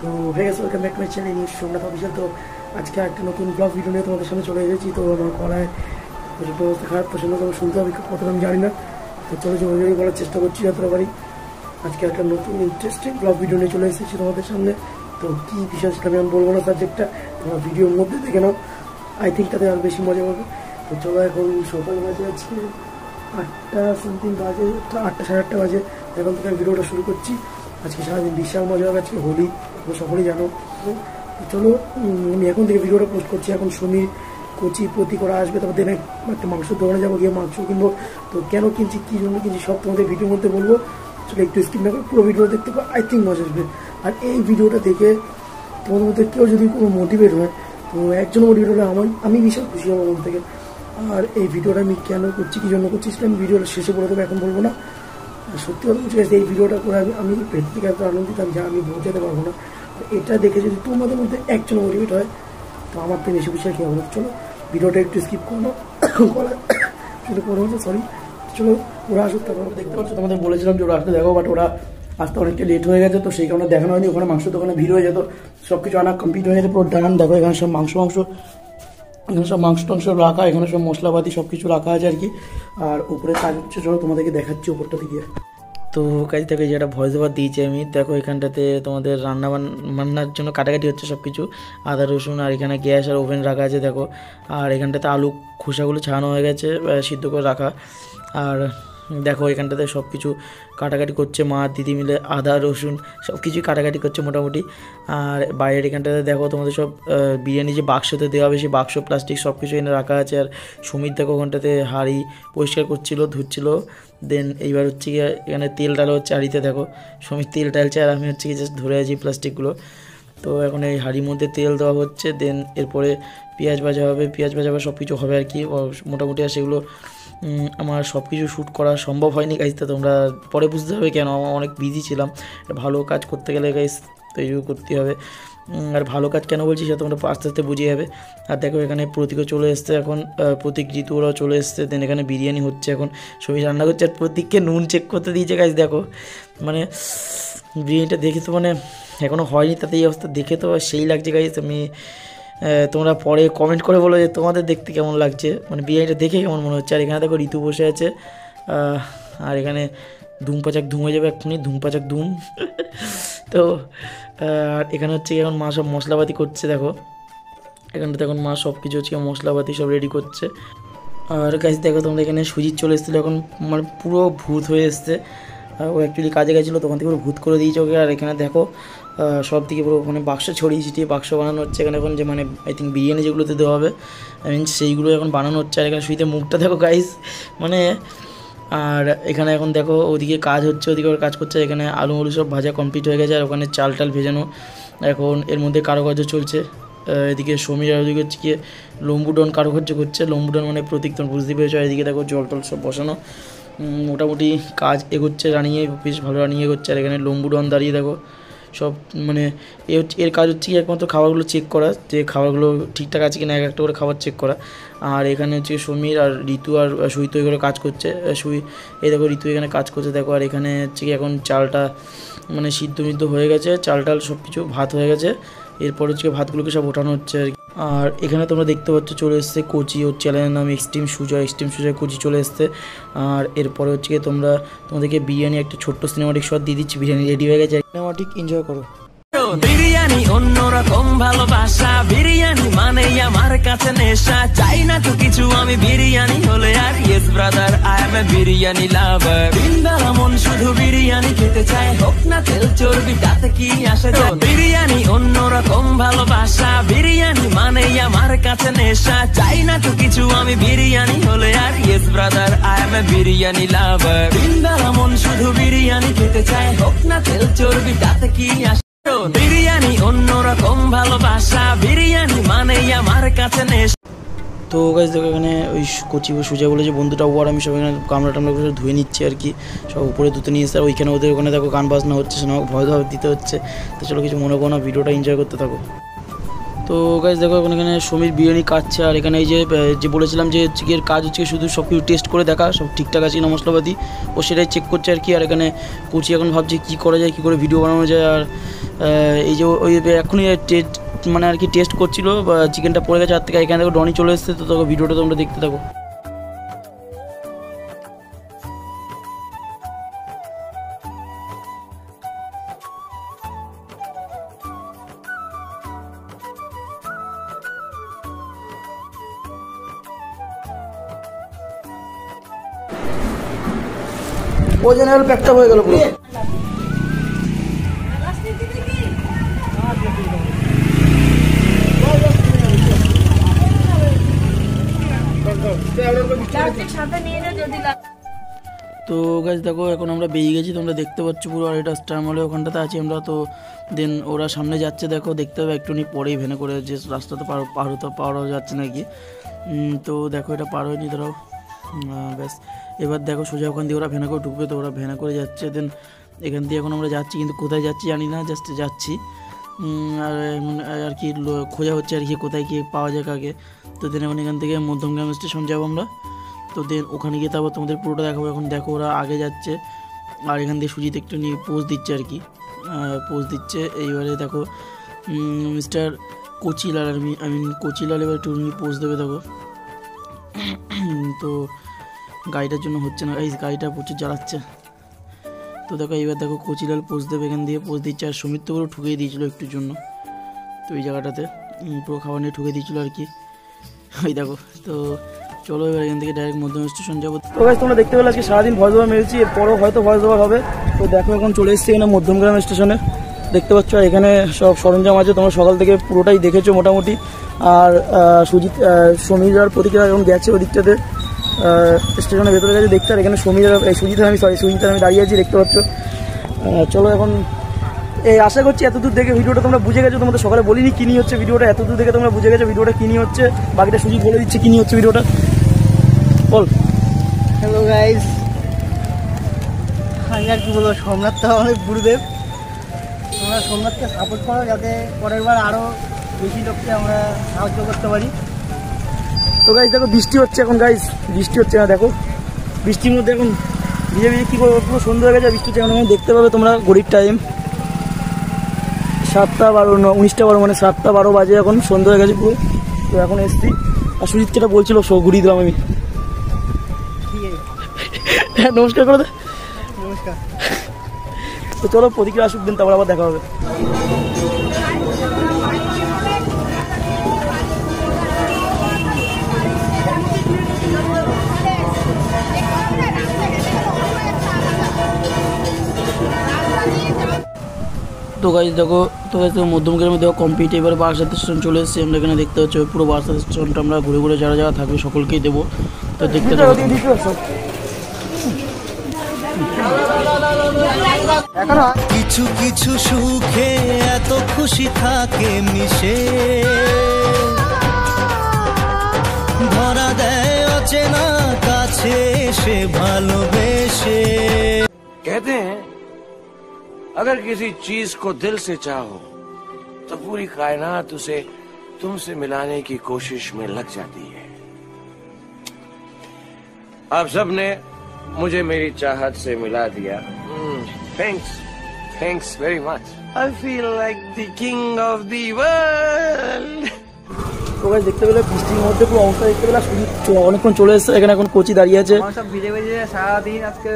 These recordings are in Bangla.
তো হয়ে গেছে, welcome back to my channel news Somnath official. তো আজকে একটা নতুন ব্লগ ভিডিও নিয়ে তোমাদের সামনে চলে এসেছি। তো আমার গলায় প্রচুর অবস্থা খারাপ, তো সেগুলো তোমার শুনতে হবে কতটা আমি জানি না। তো চলো জোরে বলার চেষ্টা করছি যতটা পারি। আজকে একটা নতুন ইন্টারেস্টিং ব্লগ ভিডিও নিয়ে চলে এসেছি তোমাদের সামনে। তো কী বিষয় সেটা আমি বলবো না, সাবজেক্টটা তোমরা ভিডিওর মধ্যে দেখে নাও, আই থিঙ্ক তাতে আরও বেশি মজা পাবে। তো চলো এখন সকাল বাজে আজকে 8টা সামথিং বাজে, 8টা সাড়ে 8টা বাজে। এখন থেকে আমি ভিডিওটা শুরু করছি। আজকে সারাদিন বিশাল মজা হবে, আজকে হোলি, তোমরা সকলেই জানো। তো চলো আমি এখন থেকে ভিডিওটা পোস্ট করছি। এখন সমীর কচি প্রতি করা আসবে, তারপর দেন একটা মাংসের দোকানে যাবো, গিয়ে মাংস কিনবো। তো কেন কিনছি, কী জন্য কিনছি, সব তোমাদের ভিডিওর মধ্যে বলবো। চলো একটু স্ক্রিন না করে পুরো ভিডিও দেখতে পাবো, আই থিঙ্ক মজা আসবে। আর এই ভিডিওটা দেখে তোমাদের মধ্যে কেউ যদি কোনো মোটিভেট হয়, তো একজন মোটিভেট হলে আমি বিশাল খুশি হবো মন থেকে। আর এই ভিডিওটা আমি কেন করছি, কী জন্য করছি, সেটা আমি ভিডিওটা শেষে বলে দেবো, এখন বলবো না। সত্যি কথা বলছি, এই ভিডিওটা করে আমি ভেতর থেকে এত আনন্দিত যা আমি বোঝাতে পারবো না। এটা দেখে যদি তোমাদের মধ্যে একজন মোটিভেট হয়, তো আমার তো বেশি বিষয় কী হবে না। চলো ভিডিওটা একটু স্কিপ করবো, শুধু করে হচ্ছে সরি। চলো ওরা আসুক, তারপর দেখতে পাচ্ছ, তোমাদের বলেছিলাম যে ওরা আসতে দেখো, বাট ওরা আসতে অনেকটা লেট হয়ে গেছে। তো সেই কারণে দেখানো হয়নি। ওখানে মাংস দোকানে ভিড় হয়ে যেত, সব কিছু আনা কমপ্লিট হয়ে গেছে পুরো ডান। দেখো এখানে সব মাংস এখানে সব মাংস টাংস রাখা, এখানে সব মশলাপাতি সব কিছু রাখা আছে আর কি। আর উপরে কাজ হচ্ছে, চলো তোমাদেরকে দেখাচ্ছি উপরটা দিয়ে। তো কাজ থেকে যেটা ভয়েস ওভার দিয়েছি আমি, দেখো এখানটাতে তোমাদের রান্নার জন্য কাটাকাটি হচ্ছে সব কিছু, আদা রসুন, আর এখানে গ্যাস আর ওভেন রাখা আছে দেখো। আর এখানটাতে আলু খোসাগুলো ছাড়ানো হয়ে গেছে, সিদ্ধ করে রাখা। আর দেখো এখানটাতে সব কিছু কাটাকাটি করছে মা দিদি মিলে, আদা রসুন সব কিছুই কাটাকাটি করছে মোটামুটি। আর বাইরের এখানটাতে দেখো তোমাদের সব বিরিয়ানি যে বাক্সতে দেওয়া হবে, সেই বাক্স প্লাস্টিক সব কিছু এনে রাখা আছে। আর সমীর দেখো ওখানটাতে হাঁড়ি পরিষ্কার করছিল, ধুচ্ছিল। দেন এইবার হচ্ছে গিয়ে এখানে তেল ডালা হচ্ছে হাঁড়িতে, দেখো সমীর তেল ডালছে আর আমি হচ্ছে কি জাস্ট ধরে আছি প্লাস্টিকগুলো। তো এখন এই হাঁড়ির মধ্যে তেল দেওয়া হচ্ছে, দেন এরপরে পেঁয়াজ ভাজা হবে, পেঁয়াজ ভাজা সব কিছু হবে আর কি মোটামুটি। আর সেগুলো আমার সব কিছু শ্যুট করা সম্ভব হয়নি গাইজ, তো তোমরা পরে বুঝতে হবে কেন। আমার অনেক বিজি ছিলাম, ভালো কাজ করতে গেলে গাইজ তো এইগুলো করতে হবে। আর ভালো কাজ কেন বলছি সেটা তোমরা আস্তে আস্তে বুঝিয়ে যাবে। আর দেখো এখানে প্রতীকও চলে এসছে, এখন প্রতীক ঋতু ওরাও চলে এসছে। দেন এখানে বিরিয়ানি হচ্ছে, এখন সবই রান্না করছে। আর প্রতীককে নুন চেক করতে দিয়েছে গাইজ, দেখো মানে বিরিয়ানিটা দেখে তো মানে এখনও হয়নি, তাতে এই অবস্থা দেখে তো সেই লাগছে গাইজ। আমি তোমরা পরে কমেন্ট করে বলো যে তোমাদের দেখতে কেমন লাগছে, মানে বিরিয়ানিটা দেখে কেমন মনে হচ্ছে। আর এখানে দেখো ঋতু বসে আছে, আর এখানে ধুম পাচাক ধুম হয়ে যাবে এক্ষুনি, ধুম পাচাক ধুম। তো আর এখানে হচ্ছে এখন মা সব মশলাপাতি করছে, দেখো এখানটাতে এখন মা সব কিছু হচ্ছে মশলাপাতি সব রেডি করছে। আর গাছ দেখো তোমরা এখানে সুজিত চলে এসেছিলো, এখন মানে পুরো ভূত হয়ে এসছে। ও অ্যাকচুয়ালি কাজে গেছিলো, তখন থেকে পুরো ভূত করে দিয়েছে ওকে। আর এখানে দেখো সব দিকে পুরো ওখানে বাক্স ছড়িয়ে ছিটিয়ে বাক্স বানানো হচ্ছে এখানে এখন, যে মানে আই থিঙ্ক বিরিয়ানি যেগুলোতে দেওয়া হবে আই মিন সেইগুলো এখন বানানো হচ্ছে। আর এখানে সুইতে মুখটা দেখো গাইস মানে। আর এখানে এখন দেখো ওদিকে কাজ হচ্ছে, ওদিকে ওর কাজ করছে। এখানে আলু সব ভাজা কমপ্লিট হয়ে গেছে, আর ওখানে চাল ভেজানো এখন এর মধ্যে কারুকার্য চলছে। এদিকে সমীর, আর ওদিকে হচ্ছে গিয়ে লম্বুডন কারুকার্য করছে। লম্বুডন মানে প্রতীক, তোমরা বুঝতে পেরেছো। আর এদিকে দেখো জল টল সব বসানো, মোটামুটি কাজ এগোচ্ছে, রানিয়ে বেশ ভালো রানিয়ে এগোচ্ছে। আর এখানে লম্বুডন দাঁড়িয়ে দেখো সব মানে এর কাজ হচ্ছে কি একমাত্র খাবারগুলো চেক করা, যে খাবারগুলো ঠিকঠাক আছে কিনা, একটা করে খাবার চেক করা। আর এখানে হচ্ছে সমীর আর ঋতু আর সুইত করে কাজ করছে। এই দেখো ঋতু এখানে কাজ করছে দেখো। আর এখানে হচ্ছে কি এখন চালটা মানে সিদ্ধ হয়ে গেছে, চাল সব কিছু ভাত হয়ে গেছে। এরপর হচ্ছে ভাতগুলোকে সব ওঠানো হচ্ছে আর কি। আর এখানে তোমরা দেখতে পাচ্ছ চলে এসছে কচি, ওর চ্যানেলের নাম এক্সট্রিম সুজয় কচি চলে এসছে। আর এরপরে হচ্ছে তোমাদেরকে বিরিয়ানি একটা ছোট্ট সিনেমাটিক শট দিয়ে দিচ্ছি, বিরিয়ানি রেডি হয়ে গেছে, সিনেমাটিক এনজয় করো। বিরিয়ানি অন্যরকম ভালোবাসা, বিরিয়ানি মানে আমার কাছে নেশা, চাই না তো কিছু আমি বিরিয়ানি হলে। আর yes brother I M A biryani লাভার, দিনবেলা মন শুধু বিরিয়ানি খেতে চায়, হোক না তেল চর্বি তাতে কি আসে যায়। বিরিয়ানি অন্যরকম ভালোবাসা, বিরিয়ানি মানে আমার কাছে নেশা, চাই না তো কিছু আমি বিরিয়ানি হলে। আর yes brother I M A biryani লাভার, দিনবেলা মন শুধু বিরিয়ানি খেতে চায়, হোক না তেল চর্বি তাতে কি আসে। বিরিয়ানি অন্যরকম ভালোবাসা, বিরিয়ানি মানে আমার কাছে নেশা। তো গাইস দেখো এখানে ওই কচি সুজা বলে যে বন্ধুটা, ও আর আমি সব এখানে কামড়া টামড়া করে ধুয়ে নিচ্ছি আর কি, সব উপরে ধুতে নিয়ে এসে। আর ওইখানে ওদের ওখানে দেখো গান বাজনা হচ্ছে, শোনা ভয় দিতে হচ্ছে। তো চলো কিছু মনে করো না, ভিডিওটা এনজয় করতে থাকো। তো গাইস দেখো এখন এখানে সমীর বিরিয়ানি কাটছে, আর এখানে এই যে বলেছিলাম যে চিকের কাজ হচ্ছে শুধু সব কিছু টেস্ট করে দেখা সব ঠিকঠাক আছে কিনা মশলাপাতি, ও সেটাই চেক করছে আর কি। আর এখানে কুচি এখন ভাবছি কী করা যায়, কী করে ভিডিও বানানো যায়। আর এই যে ওই এখনই টেস্ট মানে আর কি টেস্ট করছিল, চিকেনটা পড়ে গেছে হাত থেকে, এখানে দেখো ডনি চলে এসেছে। তো দেখো ভিডিওটা তোমরা দেখতে থাকো। ও জেনারেল প্যাকটা হয়ে গেল পুরো। তো গাইস দেখো এখন আমরা বেরিয়ে গেছি, তোমরা দেখতে পাচ্ছ পুরো। আর এটা স্টার মলে ওখানটাতে আছি আমরা। তো দেন ওরা সামনে যাচ্ছে, দেখো দেখতে হবে একটুখানি পরেই ভেনে করে যে রাস্তাতে পার হয়ে যাচ্ছে নাকি। তো দেখো এটা পার হয়নি ধরো, ব্যাস এবার দেখো সোজা ওখান দিয়ে ওরা ভেনা করে ঢুকবে। তো ওরা ভেনা করে যাচ্ছে, দেন এখান দিয়ে এখন আমরা যাচ্ছি, কিন্তু কোথায় যাচ্ছি জানি না, জাস্ট যাচ্ছি। আর কি খোঁজা হচ্ছে আর কি কোথায় কি পাওয়া যায় কাকে। তো দেন এখন এখান থেকে মধ্যমগ্রাম স্টেশন যাবো আমরা। তো দেন ওখানে গিয়ে তারপর তোমাদের পুরোটা দেখাবো। এখন দেখো ওরা আগে যাচ্ছে, আর এখান দিয়ে সুজিত একটু নিয়ে পোজ দিচ্ছে আর কি, পোজ দিচ্ছে। এইবারে দেখো মিস্টার কোচিলাল, কোচিলাল এবার একটু পোজ দেবে দেখো। তো গাড়িটার জন্য হচ্ছে না, এই গাড়িটা প্রচুর জ্বালাচ্ছে। তো দেখো এইবার দেখো কোচিলাল পোজ দেবে, এখান দিয়ে পোজ দিচ্ছে। আর সুমিত তো পুরো ঠুকিয়ে দিয়েছিলো একটুর জন্য, তো এই জায়গাটাতে পুরো খাবার নিয়ে ঠুকে দিয়েছিলো আর কি, ওই দেখো। তো চলো এবার এখান থেকে ডাইরেক্ট মধ্যম স্টেশন যাবো। তো গাইস তোমরা দেখতে পেলে আজকে সারাদিন ভয়েস ওভার মেরেছি, এরপরও হয়তো ভয়েস ওভার হবে। তো দেখো এখন চলে এসেছি এখানে মধ্যমগ্রাম স্টেশনে, দেখতে পাচ্ছ এখানে সব সরঞ্জাম আছে, তোমরা সকাল থেকে পুরোটাই দেখেছো মোটামুটি। আর সুজিত সমীর আর প্রতিক্রিয়া এখন গেছে ওদিকটাতে স্টেশনের ভেতরে গেছে দেখতে। আর এখানে সুজিত আমি দাঁড়িয়ে আছি, দেখতে পাচ্ছ। চলো এখন এই আশা করছি এতদূর দেখে ভিডিওটা তোমরা বুঝে গেছো। তোমাদের সকালে বলিনি কিনি হচ্ছে ভিডিওটা, এতদূর দেখে তোমরা বুঝে গেছো ভিডিওটা কিনি হচ্ছে। বাকিটা সুজিত বলে দিচ্ছে কিনি হচ্ছে ভিডিওটা, বল। হ্যালো গাইস, আমি আর কি বলবো, সোমনাথ তো অনেক গুরুদেব। আমরা সোমনাথকে সাপোর্ট করো যাতে পরের বার আরও বেশি লোককে আমরা সাহায্য করতে পারি। তো গাইস দেখো বৃষ্টি হচ্ছে এখন, গাইস বৃষ্টি হচ্ছে না, দেখো বৃষ্টির মধ্যে এখন ভিজে কী করবো, পুরো সন্ধ্যা হয়ে গেছে। বৃষ্টি হচ্ছে এখন দেখতে পাবে তোমরা ঘড়ির টাইম 7টা 12 19টা 12 মানে 7টা 12 বাজে, এখন সন্ধ্যা হয়ে গেছে পুরো। তো এখন এসছি, আর সুজিত যেটা বলছিল ঘুরিয়ে দিলাম আমি। হ্যাঁ নমস্কার করে দে। নমস্কার। তো চলো প্রতিক্রিয়া আসুক, দিন তারপর আবার দেখা হবে। তো গাইস দেখো, তো গাইস মধ্যমগ্রামে দেখো কমপ্লিট। এবার বারাসাত স্টেশন চলে এসেছি আমরা, এখানে দেখতে হচ্ছে পুরো বারাসাত স্টেশনটা আমরা ঘুরে ঘুরে যারা যারা থাকবে সকলকেই দেবো। তো দেখতে থাকো। কিছু কিছু সুখে এত খুশি থাকে মিশে, ধরা দেয় অচেনা কাছে সে ভালোবেসে। कहते हैं अगर किसी चीज को दिल से चाहो तो पूरी कायनात उसे तुमसे मिलाने की कोशिश में लग जाती है। आप सबने मुझे मेरी चाहत से मिला दिया। Thanks very much. I feel like the king of the world. তো গাইস দেখতে পেলে বৃষ্টির মধ্যে পুরো অবস্থা দেখতে পেলে অনেকক্ষণ চলে এসেছে। এখানে এখন কোচি দাঁড়িয়ে আছে। সব ভিজে ভিজে সারাদিন আজকে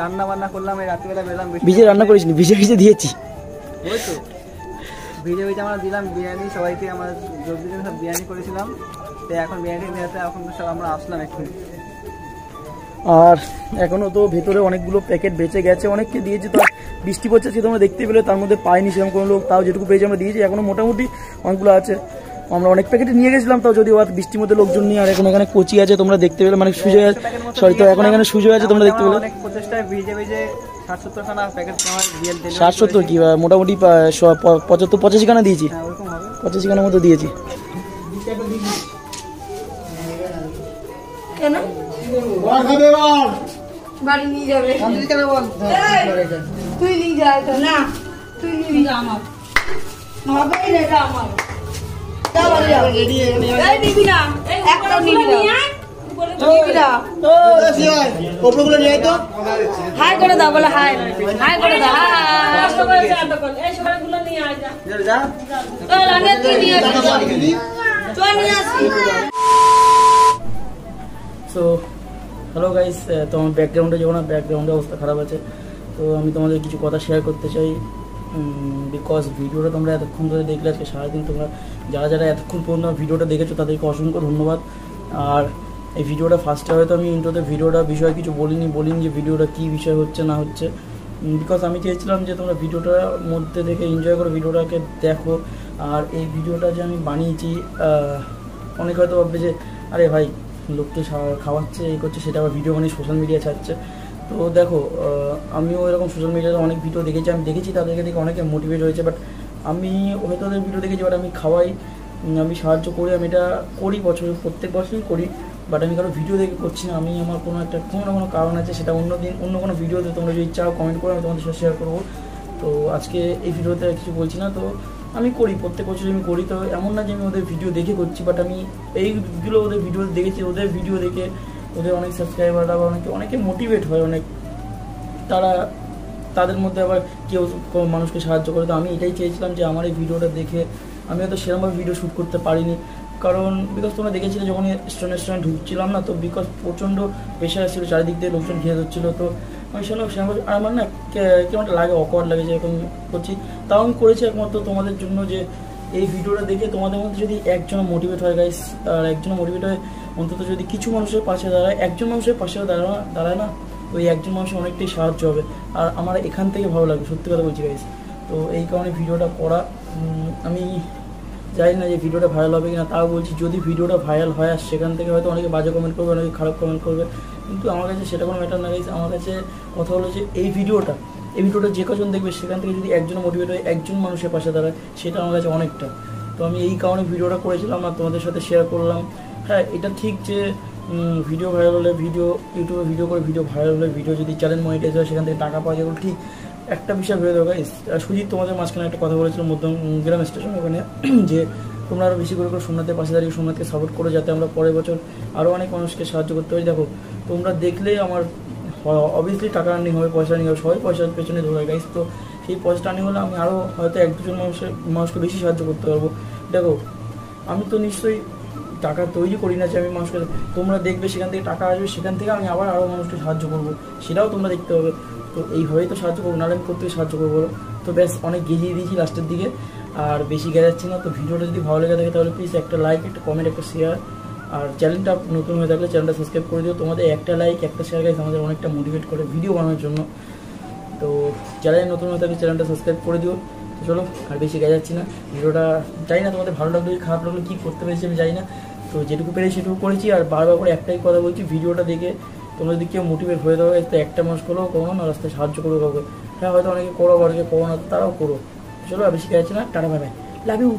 রান্না বান্না করলাম, এই রাত্রিবেলা বেলাম। ভিজে রান্না করিসনি, ভিজে ভিজে দিয়েছি। ওই তো ভিজে ভিজে আমরা দিলাম বিরিয়ানি, সবাইকে আমরা যোগ দিতে সব বিরিয়ানি করেছিলাম। তো এখন বিরিয়ানি দেওয়াতে এখন সব আমরা আসলাম এক্ষুনি। আর এখনো তো ভেতরে অনেকগুলো প্যাকেট বেঁচে গেছে, অনেককে দিয়েছি। তো বৃষ্টি পড়ছে সে তোমরা দেখতে পেলে, তার মধ্যে পাইনি সেরকম কোনো লোক, তাও যেটুকু পেয়েছি আমরা দিয়েছি। এখনো মোটামুটি অনেকগুলো আছে, আমরা অনেক প্যাকেটে নিয়ে গেছিলাম, তাও যদি বৃষ্টির মধ্যে লোকজন নিয়ে। আর এখন এখানে কোচি আছে তোমরা দেখতে পেলে, মানে সুজয় সরি, তো এখন এখানে সুজয় আছে তোমরা দেখতে পেলে। অনেক প্রচেষ্টায় ভিজে ভিজে 60-70 খানা প্যাকেট আমার রিয়েল 60-70 কি মোটামুটি 75-85 খানা দিয়েছি, 85 খানার মতো দিয়েছি। কেন বাড়ি নিয়ে যাবে? তুই নিয়ে যা, না তুই নিয়ে যা, আমার হবে না, এটা আমার। হাই করে দাও, বলে হাই হাই করে দাও। সো হ্যালো গাইস, তো আমার ব্যাকগ্রাউন্ডে যখন ব্যাকগ্রাউন্ডের অবস্থা খারাপ আছে, তো আমি তোমাদের কিছু কথা শেয়ার করতে চাই। বিকজ ভিডিওটা তোমরা এতক্ষণ ধরে দেখলে, আজকে সারাদিন তোমরা যারা যারা এতক্ষণ পর্যন্ত ভিডিওটা দেখেছো তাদেরকে অসংখ্য ধন্যবাদ। আর এই ভিডিওটা ফার্স্টে হয়তো আমি ইন্ট্রোতে ভিডিওটা বিষয়ে কিছু বলিনি যে ভিডিওটা কী বিষয় হচ্ছে না হচ্ছে, বিকজ আমি চেয়েছিলাম যে তোমরা ভিডিওটার মধ্যে দেখে এনজয় করো, ভিডিওটাকে দেখো। আর এই ভিডিওটা যে আমি বানিয়েছি, অনেকে হয়তো ভাববে যে আরে ভাই লোককে খাওয়াচ্ছে, এই করছে, সেটা আবার ভিডিও বানিয়ে সোশ্যাল মিডিয়া ছাড়ছে। তো দেখো, আমিও এরকম সোশ্যাল মিডিয়াতে অনেক ভিডিও দেখেছি, আমি দেখেছি তাদেরকে দেখে অনেকে মোটিভেট হয়েছে। বাট আমি হয়তো ওদের ভিডিও দেখেছি, বাট আমি খাওয়াই, আমি সাহায্য করি, আমি এটা করি প্রত্যেক বছরই করি। বাট আমি কারো ভিডিও দেখে করছি না, আমি আমার কোনো না কোনো কারণ আছে, সেটা অন্য কোনো ভিডিওতে তোমরা যদি চাও কমেন্ট করে আমি তোমাদের সাথে শেয়ার করবো। তো আজকে এই ভিডিওতে কিছু বলছি না, তো আমি করি প্রত্যেক বছর আমি করি। তো এমন না যে আমি ওদের ভিডিও দেখে করছি, বাট আমি এইগুলো ওদের ভিডিও দেখেছি, ওদের ভিডিও দেখে ওদের অনেক সাবস্ক্রাইবাররা বা অনেকে মোটিভেট হয়, অনেক তাদের মধ্যে আবার কেউ মানুষকে সাহায্য করে। তো আমি এটাই চেয়েছিলাম যে আমার এই ভিডিওটা দেখে, আমি হয়তো সেরকমভাবে ভিডিও শ্যুট করতে পারিনি, কারণ বিকজ তোমরা দেখেছিলে যখন রেস্টুরেন্ট ঢুকছিলাম না, তো বিকজ প্রচণ্ড প্রেশার ছিল, চারিদিক দিয়ে লোকজন ঘিরে ধরছিল। তো আমি সেরকম আর আমার না কেমন লাগে, অকওয়ার্ড লাগে যে এরকম করছি। তাও আমি করেছি একমাত্র তোমাদের জন্য, যে এই ভিডিওটা দেখে তোমাদের মধ্যে যদি একজন মোটিভেট হয় গাইস, আর একজন মোটিভেট হয়, অন্তত যদি কিছু মানুষের পাশে দাঁড়ায়, একজন মানুষের পাশে দাঁড়ায় না, ওই একজন মানুষের অনেকটাই সাহায্য হবে। আর আমার এখান থেকে ভালো লাগবে, সত্যি কথা বলছি গাইস। তো এই কারণে ভিডিওটা করা। আমি জানি না যে ভিডিওটা ভাইরাল হবে কিনা, তাও বলছি যদি ভিডিওটা ভাইরাল হয়, আর সেখান থেকে হয়তো অনেকে বাজে কমেন্ট করবে, অনেকে খারাপ কমেন্ট করবে, কিন্তু আমার কাছে সেটা কোনো ম্যাটার না গাইস। আমার কাছে কথা হলো যে এই ভিডিওটা যে কজন দেখবে, সেখান থেকে যদি একজন মোটিভেট হয়, একজন মানুষের পাশে দাঁড়ায়, সেটা আমার কাছে অনেকটা। তো আমি এই কারণে ভিডিওটা করেছিলাম আর তোমাদের সাথে শেয়ার করলাম। হ্যাঁ, এটা ঠিক যে ভিডিও ভাইরাল হলে, ইউটিউবে ভিডিও করে ভিডিও ভাইরাল হলে, ভিডিও যদি চ্যানেল মনিটাইজ হয়, সেখান থেকে টাকা পাওয়া যাবে, ঠিক একটা বিষয় ভেবে দেবো গাইস। সুজিত তোমাদের মাঝখানে একটা কথা বলেছিল মধ্যমগ্রাম স্টেশন, ওখানে যে তোমরা আরও বেশি করে সোমনাথের পাশে দাঁড়িয়ে সোমনাথকে সাপোর্ট করো, যাতে আমরা পরের বছর আরও অনেক মানুষকে সাহায্য করতে পারি। দেখো, তোমরা দেখলেই আমার অবভিয়াসলি টাকা আর্নিং হবে, পয়সা আর্নিং হবে, সবাই পয়সার পেছনে ধরে গাইস। তো সেই পয়সা আর্নিং হলে আমি আরও হয়তো এক দুজন মানুষকে বেশি সাহায্য করতে পারবো। দেখো, আমি তো নিশ্চয়ই টাকা তৈরি করি না যে আমি মানুষকে, তোমরা দেখবে সেখান থেকে টাকা আসবে, সেখান থেকে আমি আবার আরও মানুষকে সাহায্য করবো, সেটাও তোমরা দেখতে হবে। তো এইভাবেই তো সাহায্য করবো, নাহলে আমি করতে সাহায্য করবো। তো ব্যাস, অনেক গেজিয়ে দিয়েছি লাস্টের দিকে, আর বেশি গেজাচ্ছি না। তো ভিডিওটা যদি ভালো লেগে থাকে তাহলে প্লিজ একটা লাইক, একটা কমেন্ট, একটা শেয়ার, আর চ্যানেলটা নতুন হয়ে থাকলে চ্যানেলটা সাবস্ক্রাইব করে দিও। তোমাদের একটা লাইক, একটা শেয়ার গাইস আমাদের অনেকটা মোটিভেট করে ভিডিও বানানোর জন্য। তো চ্যানেল নতুন হয়ে থাকলে চ্যানেলটা সাবস্ক্রাইব করে দিও। তো চলো, আর বেশি গেজাচ্ছি না। ভিডিওটা জানি না তোমাদের ভালো লাগলো কি খারাপ লাগলো, কী করতে পেরেছি আমি জানি না। তো যেটুকু পেরেছি সেটুকু করেছি, আর বারবার করে একটাই কথা বলছি, ভিডিওটা দেখে তোমরা যদি কেউ মোটিভেট হয়ে দেওয়া হয়, তো একটা মানুষ করো, করো না, রাস্তায় সাহায্য করো কাউকে। হ্যাঁ, হয়তো অনেকে করো, অনেকে করো না, তারাও করো। চলো, আর বেশি গেছে না, tata, bye bye, love you.